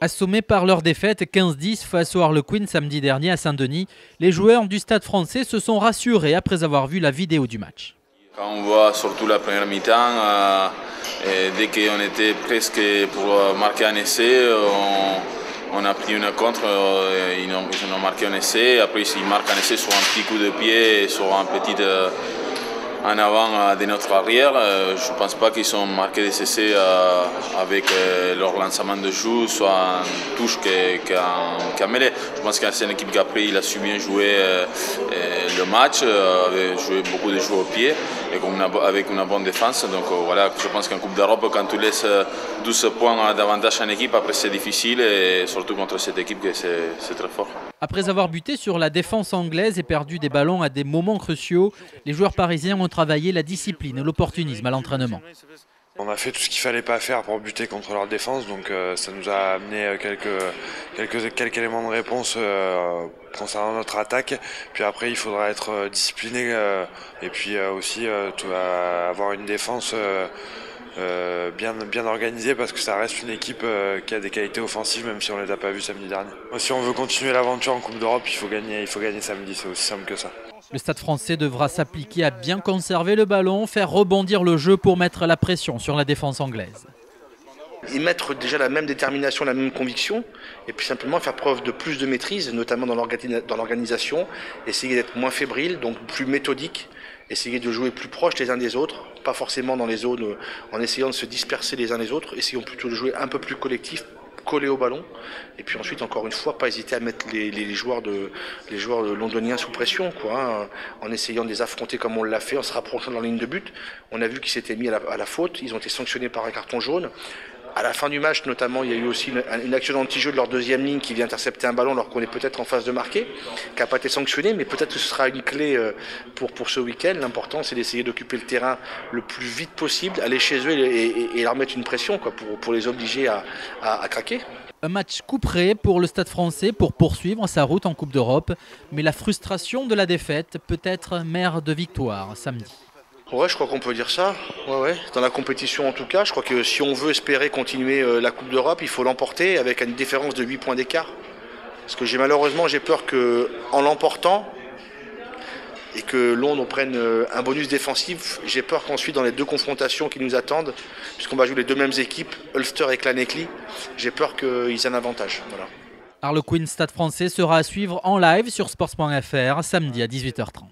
Assommés par leur défaite 15-10 face au Harlequin samedi dernier à Saint-Denis, les joueurs du Stade français se sont rassurés après avoir vu la vidéo du match. Quand on voit surtout la première mi-temps, dès qu'on était presque pour marquer un essai, on a pris une contre, ils ont marqué un essai, après ils marquent un essai sur un petit coup de pied, sur un petit en avant de notre arrière. Je ne pense pas qu'ils ont marqué des essais avec leur lancement de jeu, soit en touche qu'en mêlée. Je pense que c'est une équipe qui après il a su bien jouer le match, joué beaucoup de jeux au pied et avec une bonne défense. Donc voilà, je pense qu'en Coupe d'Europe, quand tu laisses 12 points d'avantage en équipe, après c'est difficile et surtout contre cette équipe que c'est très fort. Après avoir buté sur la défense anglaise et perdu des ballons à des moments cruciaux, les joueurs parisiens ont travaillé la discipline et l'opportunisme à l'entraînement. On a fait tout ce qu'il fallait pas faire pour buter contre leur défense, donc ça nous a amené quelques éléments de réponse concernant notre attaque. Puis après, il faudra être discipliné et puis aussi avoir une défense bien organisée, parce que ça reste une équipe qui a des qualités offensives, même si on les a pas vues samedi dernier. Si on veut continuer l'aventure en Coupe d'Europe, il faut gagner samedi, c'est aussi simple que ça. Le Stade français devra s'appliquer à bien conserver le ballon, faire rebondir le jeu pour mettre la pression sur la défense anglaise. Y mettre déjà la même détermination, la même conviction, et puis simplement faire preuve de plus de maîtrise, notamment dans l'organisation, essayer d'être moins fébrile, donc plus méthodique, essayer de jouer plus proche les uns des autres, pas forcément dans les zones en essayant de se disperser les uns les autres, essayons plutôt de jouer un peu plus collectif, collé au ballon, et puis ensuite encore une fois pas hésiter à mettre les joueurs londoniens sous pression, en essayant de les affronter comme on l'a fait, en se rapprochant de leur ligne de but. On a vu qu'ils s'étaient mis à la faute, ils ont été sanctionnés par un carton jaune. À la fin du match, notamment, il y a eu aussi une action d'anti-jeu de leur deuxième ligne qui vient intercepter un ballon alors qu'on est peut-être en phase de marquer, qui n'a pas été sanctionné, mais peut-être que ce sera une clé pour ce week-end. L'important, c'est d'essayer d'occuper le terrain le plus vite possible, aller chez eux et leur mettre une pression pour les obliger à craquer. Un match couperé pour le Stade français pour poursuivre sa route en Coupe d'Europe, mais la frustration de la défaite peut être mère de victoire samedi. Ouais, je crois qu'on peut dire ça. Ouais. Dans la compétition en tout cas, je crois que si on veut espérer continuer la Coupe d'Europe, il faut l'emporter avec une différence de 8 points d'écart. Parce que malheureusement, j'ai peur qu'en l'emportant et que Londres prenne un bonus défensif, j'ai peur qu'ensuite dans les deux confrontations qui nous attendent, puisqu'on va jouer les deux mêmes équipes, Ulster et Llanelli, j'ai peur qu'ils aient un avantage. Voilà. Harlequin Stade français sera à suivre en live sur sports.fr samedi à 18h30.